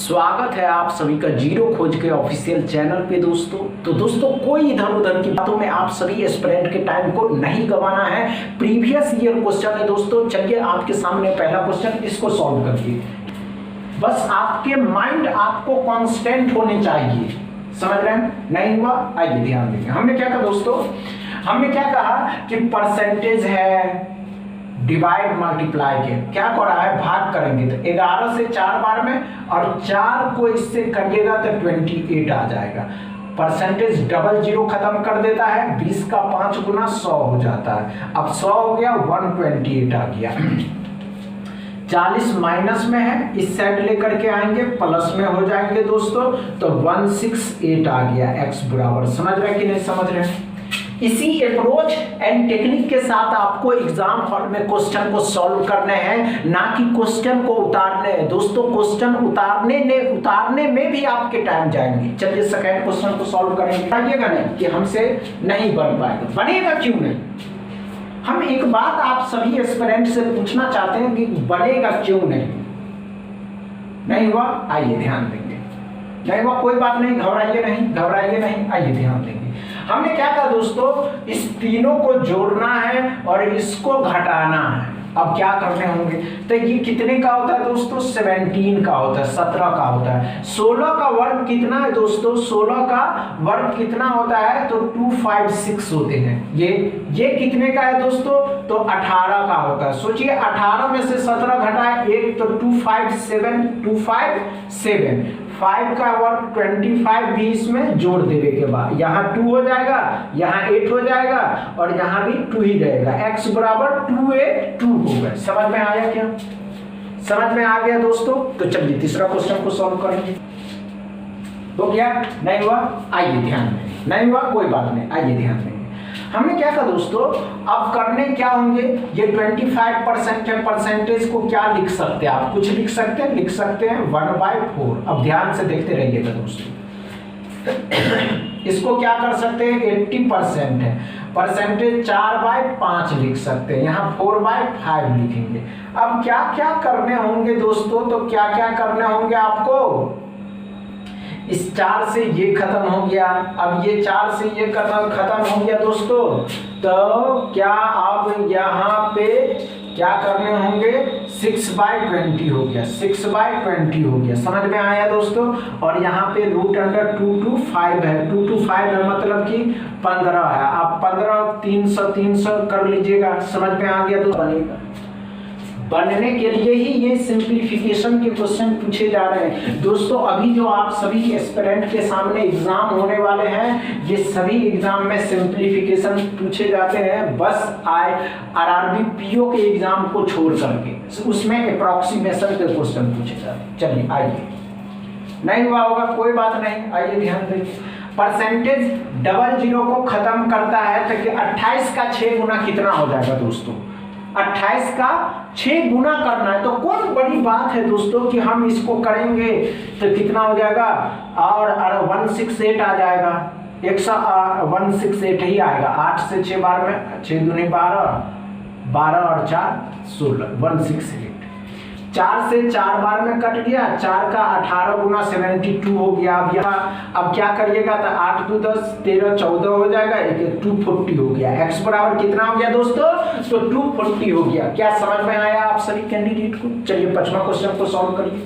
स्वागत है आप सभी का जीरो खोज के ऑफिशियल चैनल पे दोस्तों। तो दोस्तों कोई इधर उधर की बातों में आप सभी एस्पिरेंट के टाइम को नहीं गंवाना है। प्रीवियस ईयर क्वेश्चन है दोस्तों। चलिए आपके सामने पहला क्वेश्चन, इसको सॉल्व करिए। बस आपके माइंड आपको कांस्टेंट होने चाहिए, समझ रहे हैं? नहीं हुआ, आइए ध्यान देंगे। हमने क्या कहा दोस्तों, हमने क्या कहा कि परसेंटेज है डिवाइड मल्टीप्लाई के क्या कर रहा है, भाग करेंगे तो 11 से 4 बार में, और 4 को इससे करिएगा तो 28 आ जाएगा। परसेंटेज डबल जीरो खत्म कर देता है, 20 का 5 गुना 100 हो जाता है। अब 100 हो गया, 128 आ गया। 40 माइनस में है, इस साइड लेकर के आएंगे, प्लस में हो जाएंगे दोस्तों, तो 168 आ गया। x बराबर, समझ रहे कि नहीं समझ रहे हैं? इसी अप्रोच एंड टेक्निक के साथ आपको एग्जाम हॉल में क्वेश्चन को सॉल्व करने हैं, ना कि क्वेश्चन को उतारने हैं दोस्तों। क्वेश्चन उतारने में भी आपके टाइम जाएंगे। चलिए सेकंड क्वेश्चन को सॉल्व करेंगे। बताइएगा नहीं कि हमसे नहीं बन पाएगा, बनेगा क्यों नहीं? हम एक बात आप सभी एस्पिरेंट से पूछना चाहते हैं कि बनेगा क्यों नहीं? नहीं हुआ, आइए ध्यान देंगे। नहीं हुआ, कोई बात नहीं, घबराइए नहीं, घबराइए नहीं, आइए ध्यान देंगे। हमने क्या कहा दोस्तों, इस तीनों को जोड़ना है और इसको घटाना है। अब क्या करने होंगे, तो ये कितने का होता है दोस्तों, 17 का होता है, 17 का होता है। 16 का वर्ग कितना है दोस्तों, 16 का वर्ग कितना होता है, तो 256 होते हैं। ये कितने का है दोस्तों, तो 18 का होता है। सोचिए 18 में से 17 घटाए 1 तो 257 5 का वर्ग 25 भी इसमें जोड़ देने के बाद यहाँ 2 हो जाएगा, यहाँ 8 हो जाएगा, और यहाँ भी 2 ही रहेगा। x बराबर 2 होगा। समझ में आया क्या? समझ में आ गया दोस्तों? तो चलिए तीसरा क्वेश्चन को सॉल्व करेंगे। हो गया? नहीं हुआ, आइए ध्यान दें। नहीं हुआ, कोई बात नहीं, आइए ध्यान दें। हमने क्या कहा दोस्तों, अब करने क्या होंगे, ये 25% के परसेंटेज को क्या लिख सकते हैं आप? कुछ लिख सकते हैं 1/4। अब ध्यान से देखते रहिएगा दोस्तों। इसको क्या कर सकते हैं, 80% है, परसेंटेज 4/5 लिख सकते हैं, यहाँ 4/5 लिखेंगे। अब क्या क्या करने होंगे दोस्तों, तो क्या क्या करने होंगे आपको, इस 4 से ये खत्म हो गया, अब ये 4 से ये खत्म हो गया दोस्तों। तो क्या अब यहाँ पे क्या करने होंगे, 6/20 हो गया, 6/20 हो गया। समझ में आया दोस्तों? और यहाँ पे √2 to 5 है, 2 to 5 है, मतलब कि 15 है। आप 15 300 कर लीजिएगा। समझ में आ गया दोस्तों? बनेगा। बनने के लिए ही ये सिंप्लीफिकेशन के क्वेश्चन पूछे जा रहे हैं दोस्तों। अभी जो आप सभी एस्पिरेंट के सामने एग्जाम होने वाले हैं, ये सभी एग्जाम में सिंप्लीफिकेशन पूछे जाते हैं। बस आरआरबी पीओ के एग्जाम को छोड़ करके उसमें अप्रोक्सीमेशन के क्वेश्चन पूछे जाते हैं। चलिए आइए, नहीं हुआ होगा, कोई बात नहीं, आइए ध्यान दीजिए। परसेंटेज डबल जीरो को खत्म करता है तो 28 का 6 गुना कितना हो जाएगा दोस्तों? 28 का 6 गुना करना है, तो कौन बड़ी बात है दोस्तों कि हम इसको करेंगे तो कितना हो जाएगा, और 168 आ जाएगा। 168 ही आएगा। 8 से 6 बार में 6 दूनी 12 और 4 16, 168। 4 से 4 बार में कट गया, 4 का 18 गुना 72 हो गया। अब यहाँ अब क्या करिएगा, तो 8 2 10 13 14 हो जाएगा, 240 हो गया। x बराबर कितना हो गया दोस्तों, तो 240 हो गया। क्या समझ में आया आप सभी कैंडिडेट को? चलिए 5वां क्वेश्चन को सॉल्व करिए।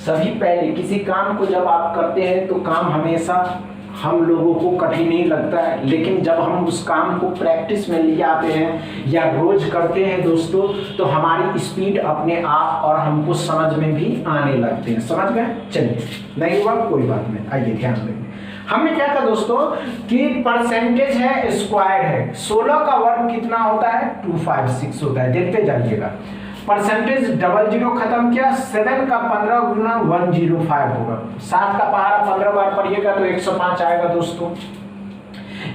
सभी पहले किसी काम को जब आप करते हैं तो काम हमेशा हम लोगों को कठिन ही लगता है, लेकिन जब हम उस काम को प्रैक्टिस में ले आते हैं या रोज करते हैं दोस्तों, तो हमारी स्पीड अपने आप और हमको समझ में भी आने लगते हैं। समझ गए? चलिए, नहीं हुआ, कोई बात नहीं, आइए ध्यान देंगे। हमने क्या कहा दोस्तों कि परसेंटेज है स्क्वायर है, 16 का वर्ग कितना होता है, 256 होता है। देखते जाइएगा। परसेंटेज डबल जीरो खत्म किया, 7 का 15 गुना 105 होगा। 7 का पहाड़ा 15 बार पढ़िएगा तो 105 आएगा दोस्तों।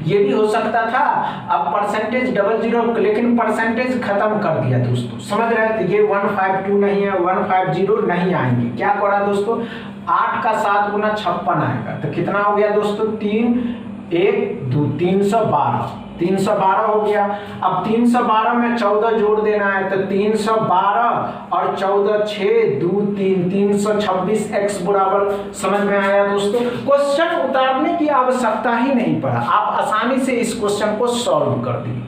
ये भी हो सकता था। अब परसेंटेज डबल जीरो, लेकिन परसेंटेज खत्म कर दिया दोस्तों। समझ रहे हैं? तो ये 152 नहीं है, 150 नहीं आएंगे। क्या करा दोस्तों, 8 का 7 गुना 56 आएगा। तो कितना हो गया दोस्तों, 3 1 2 312। 312 हो गया। अब 312 में 14 जोड़ देना है तो 312 और 14 6 2 3 326 x बराबर। समझ में आया दोस्तों? क्वेश्चन उतारने की आवश्यकता ही नहीं पड़ा, आप आसानी से इस क्वेश्चन को सॉल्व कर दिए।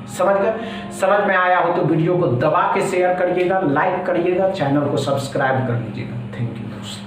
समझ में आया हो तो वीडियो को दबा के शेयर करिएगा, लाइक करिएगा, चैनल को सब्सक्राइब कर लीजिएगा। थैंक यू दोस्तों।